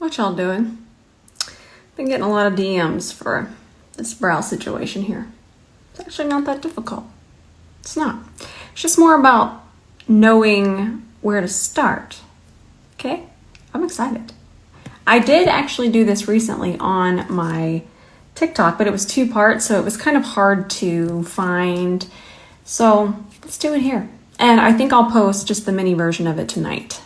What y'all doing? Been getting a lot of DMs for this brow situation here. It's actually not that difficult. It's not. It's just more about knowing where to start. Okay? I'm excited. I did actually do this recently on my TikTok, but it was 2 parts, so it was kind of hard to find. So let's do it here. And I think I'll post just the mini version of it tonight.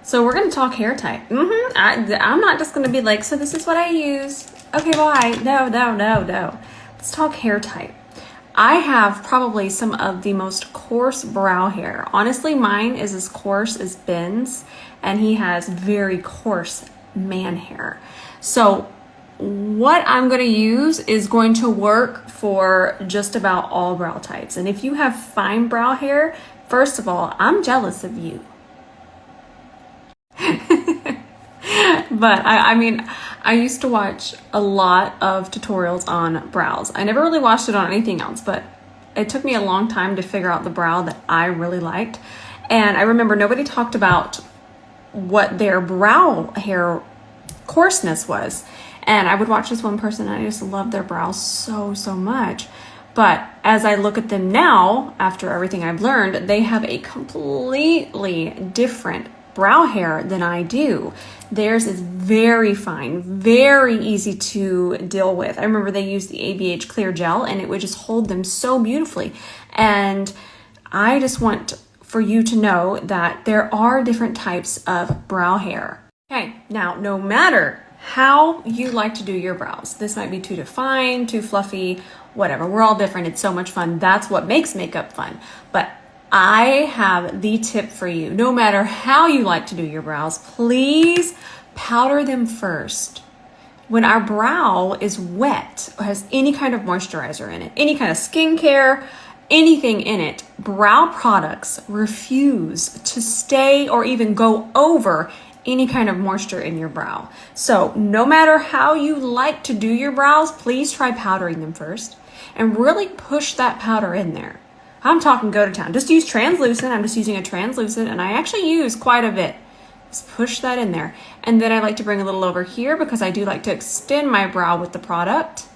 So we're going to talk hair type. I'm not just going to be like, so this is what I use. Okay, bye. No. Let's talk hair type. I have probably some of the most coarse brow hair. Honestly, mine is as coarse as Ben's, and he has very coarse man hair. So what I'm going to use is going to work for just about all brow types. And if you have fine brow hair, first of all, I'm jealous of you. But I mean, I used to watch a lot of tutorials on brows. I never really watched it on anything else, but it took me a long time to figure out the brow that I really liked. And I remember nobody talked about what their brow hair coarseness was. And I would watch this one person and I just loved their brows so much. But as I look at them now, after everything I've learned, they have a completely different brow hair than I do. Theirs is very fine, very easy to deal with. I remember they used the ABH clear gel and it would just hold them so beautifully. And I just want for you to know that there are different types of brow hair. Okay, now no matter how you like to do your brows, this might be too defined, too fluffy, whatever. We're all different. It's so much fun. That's what makes makeup fun. But I have the tip for you. No matter how you like to do your brows, please powder them first. When our brow is wet or has any kind of moisturizer in it, any kind of skincare, anything in it, brow products refuse to stay or even go over any kind of moisture in your brow. So no matter how you like to do your brows, please try powdering them first and really push that powder in there. I'm talking go to town. Just use translucent. I'm just using a translucent and I actually use quite a bit. Just push that in there. And then I like to bring a little over here because I do like to extend my brow with the product.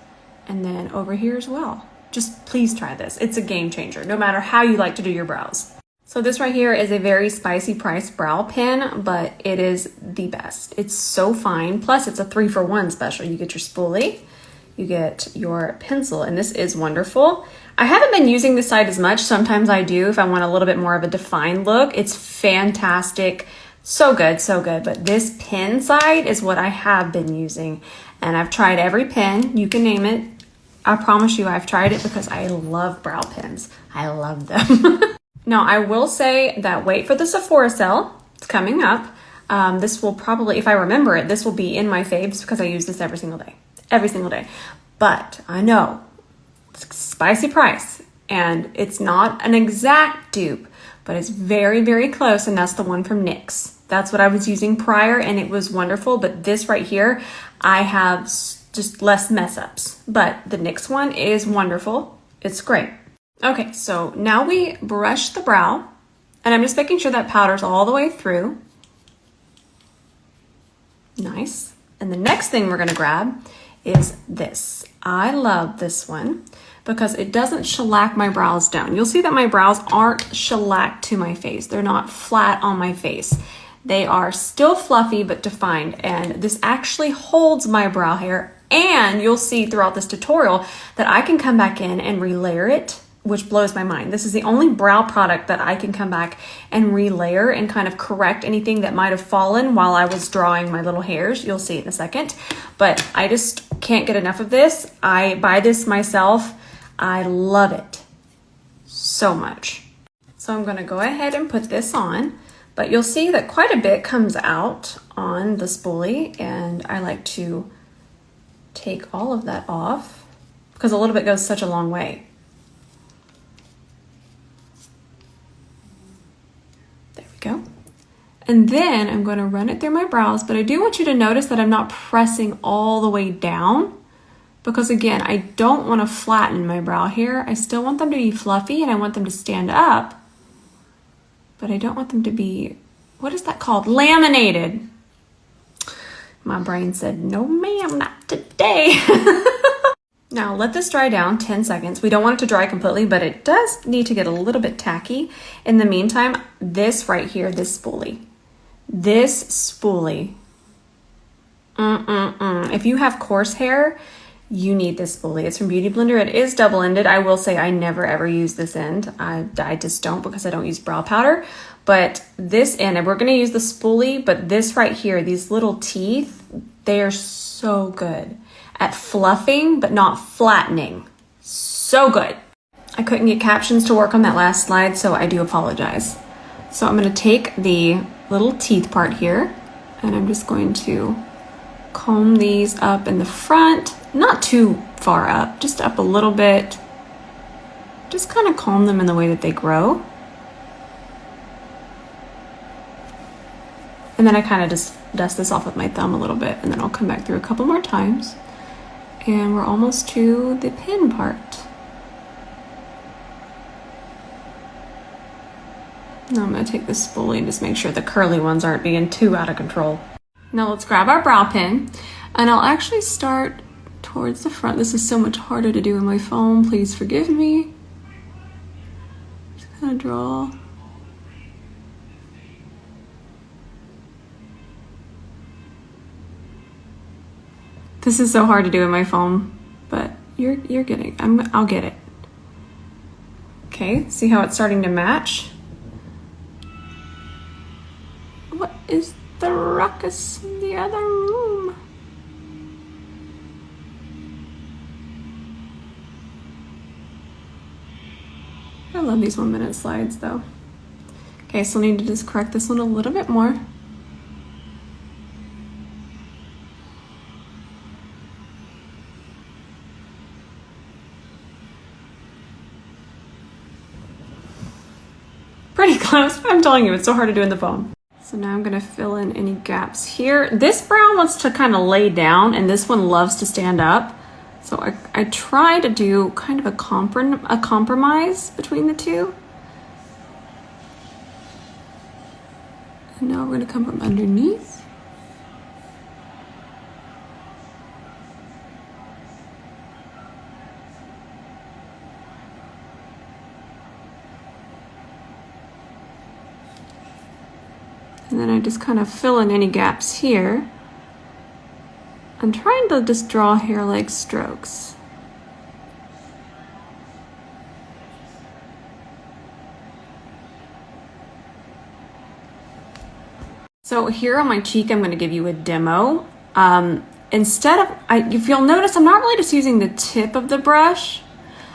And then over here as well. Just please try this. It's a game changer, no matter how you like to do your brows. So this right here is a very spicy price brow pen, but it is the best. It's so fine. Plus it's a 3-for-1 special. You get your spoolie, you get your pencil, and this is wonderful. I haven't been using this side as much. Sometimes I do if I want a little bit more of a defined look. It's fantastic. So good. But this pen side is what I have been using. And I've tried every pen. You can name it. I promise you I've tried it because I love brow pens. I love them. Now, I will say that wait for the Sephora sale. It's coming up. This will probably, if I remember it, this will be in my faves because I use this every single day. Every single day. But I know it's a spicy price and it's not an exact dupe, but it's very close, and that's the one from NYX. That's what I was using prior and it was wonderful, but this right here, I have just less mess ups. But the NYX one is wonderful. It's great. Okay, so now we brush the brow, and I'm just making sure that powder's all the way through. Nice. And the next thing we're gonna grab is this. I love this one because it doesn't shellac my brows down. You'll see that my brows aren't shellacked to my face. They're not flat on my face. They are still fluffy but defined, and this actually holds my brow hair. And you'll see throughout this tutorial that I can come back in and relayer it, which blows my mind. This is the only brow product that I can come back and relayer and kind of correct anything that might have fallen while I was drawing my little hairs. You'll see it in a second, but I just can't get enough of this. I buy this myself. I love it so much. So I'm gonna go ahead and put this on, but you'll see that quite a bit comes out on the spoolie, and I like to take all of that off because a little bit goes such a long way. Go. And then I'm going to run it through my brows, but I do want you to notice that I'm not pressing all the way down because again, I don't want to flatten my brow hair. I still want them to be fluffy and I want them to stand up, but I don't want them to be, what is that called? Laminated. my brain said, no ma'am, not today. Now let this dry down 10 seconds. We don't want it to dry completely, but it does need to get a little bit tacky. In the meantime, this right here, this spoolie, if you have coarse hair, you need this spoolie. It's from Beauty Blender. It is double-ended. I will say I never ever use this end. I just don't, because I don't use brow powder. But this end, and we're going to use the spoolie, but this right here, these little teeth, they are so good at fluffing, but not flattening. So good. I couldn't get captions to work on that last slide, so I do apologize. So I'm going to take the little teeth part here, and I'm just going to comb these up in the front, not too far up, just up a little bit. Just kind of comb them in the way that they grow. And then I kind of just dust this off with my thumb a little bit, and then I'll come back through a couple more times. And we're almost to the pin part. Now I'm going to take this spoolie and just make sure the curly ones aren't being too out of control. Now let's grab our brow pin, and I'll actually start towards the front. This is so much harder to do in my phone. Please forgive me. Just kind of draw. This is so hard to do in my phone, but you're getting, I'll get it. Okay, see how it's starting to match? What is the ruckus in the other room? I love these 1-minute slides though. Okay, so I need to just correct this one a little bit more. Pretty close. I'm telling you, it's so hard to do in the phone. So now I'm gonna fill in any gaps here. This brow wants to kind of lay down, and this one loves to stand up. So I try to do kind of a compromise between the two. And now we're gonna come from underneath. And then I just kind of fill in any gaps here. I'm trying to just draw hair-like strokes. So here on my cheek, I'm going to give you a demo. If you'll notice, I'm not really just using the tip of the brush.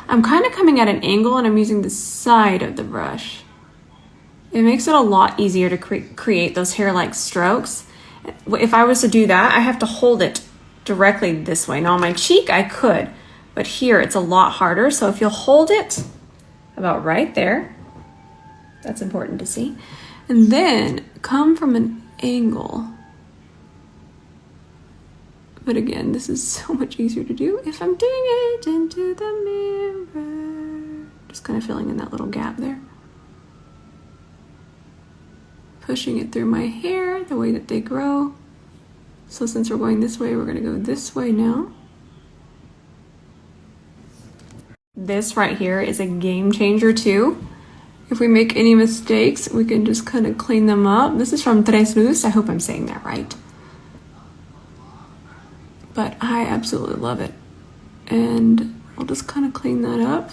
I'm kind of coming at an angle, and I'm using the side of the brush. It makes it a lot easier to create those hair-like strokes. If I was to do that, I have to hold it directly this way. Now on my cheek, I could, but here it's a lot harder. So if you'll hold it about right there, that's important to see. And then come from an angle. But again, this is so much easier to do if I'm doing it into the mirror. Just kind of filling in that little gap there. Pushing it through my hair the way that they grow. So since we're going this way, we're going to go this way now. This right here is a game changer too. If we make any mistakes, we can just kind of clean them up. This is from Tres Luz. I hope I'm saying that right. But I absolutely love it. And I'll just kind of clean that up.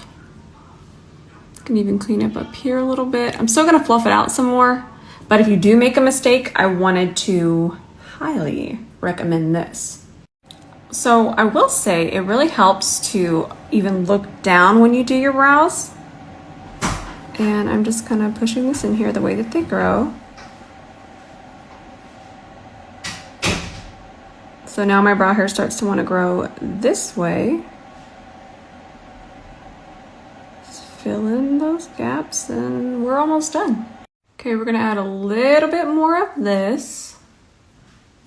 Can even clean up here a little bit. I'm still going to fluff it out some more. But if you do make a mistake, I wanted to highly recommend this. So I will say it really helps to even look down when you do your brows. And I'm just kind of pushing this in here the way that they grow. So now my brow hair starts to want to grow this way. Just fill in those gaps and we're almost done. Okay, we're gonna add a little bit more of this.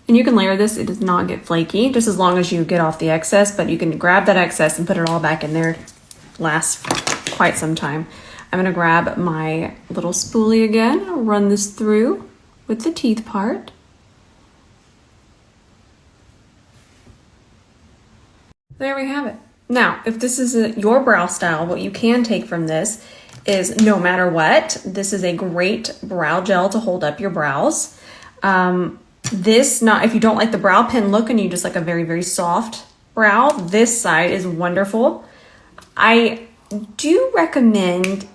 And you can layer this, it does not get flaky, just as long as you get off the excess, but you can grab that excess and put it all back in there. It lasts quite some time. I'm gonna grab my little spoolie again, run this through with the teeth part. there we have it. Now, if this is your brow style, what you can take from this is no matter what, this is a great brow gel to hold up your brows. If you don't like the brow pen look and you just like a very, very soft brow, this side is wonderful. I do recommend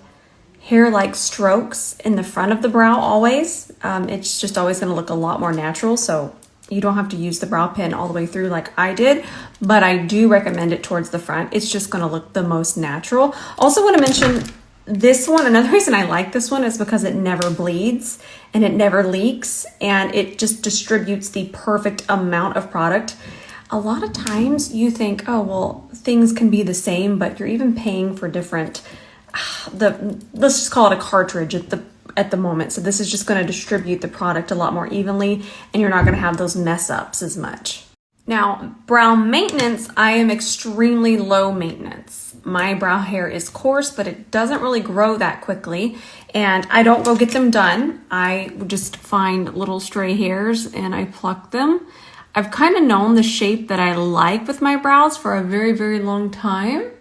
hair-like strokes in the front of the brow always. It's just always going to look a lot more natural, so you don't have to use the brow pen all the way through like I did, but I do recommend it towards the front. It's just going to look the most natural. Also want to mention this one. Another reason I like this one is because it never bleeds and it never leaks, and it just distributes the perfect amount of product. A lot of times you think, oh, well, things can be the same, but you're even paying for different, let's just call it a cartridge at the moment. So this is just going to distribute the product a lot more evenly, and you're not going to have those mess ups as much. Now, brow maintenance, I am extremely low maintenance. My brow hair is coarse, but it doesn't really grow that quickly, and I don't go get them done. I just find little stray hairs and I pluck them. I've kind of known the shape that I like with my brows for a very, very long time.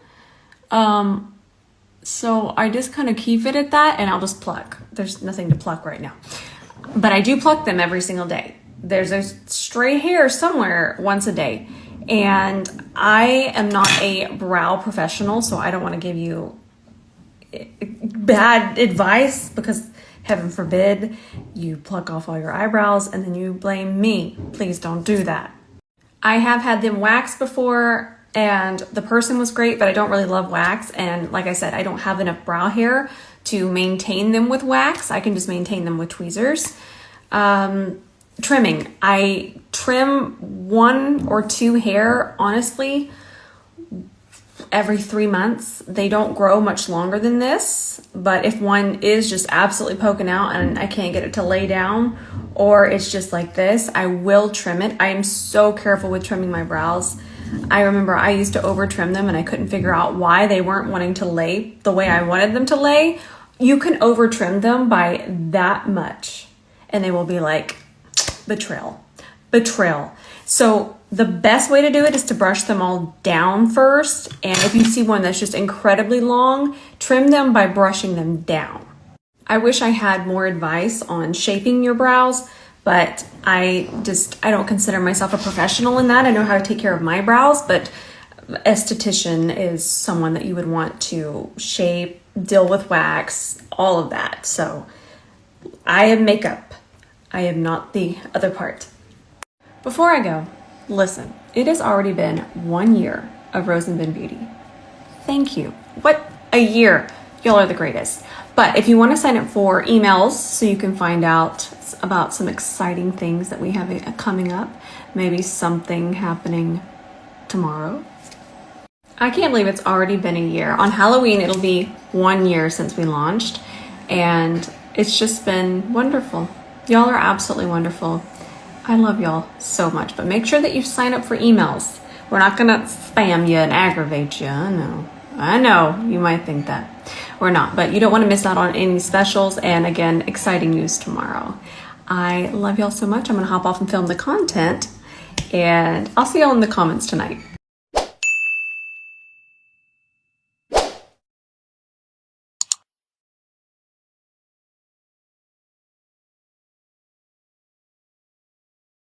So I just kind of keep it at that, and I'll just pluck. There's nothing to pluck right now, but I do pluck them every single day. There's a stray hair somewhere once a day, and I am not a brow professional, so I don't want to give you bad advice, because heaven forbid you pluck off all your eyebrows and then you blame me. Please don't do that. I have had them waxed before, and the person was great, but I don't really love wax. And like I said, I don't have enough brow hair to maintain them with wax. I can just maintain them with tweezers. Trimming. I trim 1 or 2 hair, honestly, every 3 months. They don't grow much longer than this, but if one is just absolutely poking out and I can't get it to lay down, or it's just like this, I will trim it. I am so careful with trimming my brows. I remember I used to over trim them and I couldn't figure out why they weren't wanting to lay the way I wanted them to lay. You can over trim them by that much and they will be like, betrayal. So the best way to do it is to brush them all down first. And if you see one that's just incredibly long, trim them by brushing them down. I wish I had more advice on shaping your brows, but I don't consider myself a professional in that. I know how to take care of my brows, but esthetician is someone that you would want to shape, deal with wax, all of that. So I am makeup. I am not the other part. Before I go, listen, it has already been 1 year of Rose and Ben Beauty. Thank you. What a year. Y'all are the greatest. But if you want to sign up for emails so you can find out about some exciting things that we have coming up, maybe something happening tomorrow. I can't believe it's already been a year. On Halloween, it'll be 1 year since we launched, and it's just been wonderful. Y'all are absolutely wonderful. I love y'all so much, but make sure that you sign up for emails. We're not gonna spam you and aggravate you. I know, you might think that. We're not, but you don't want to miss out on any specials, and again, exciting news tomorrow. I love y'all so much. I'm gonna hop off and film the content, and I'll see y'all in the comments tonight.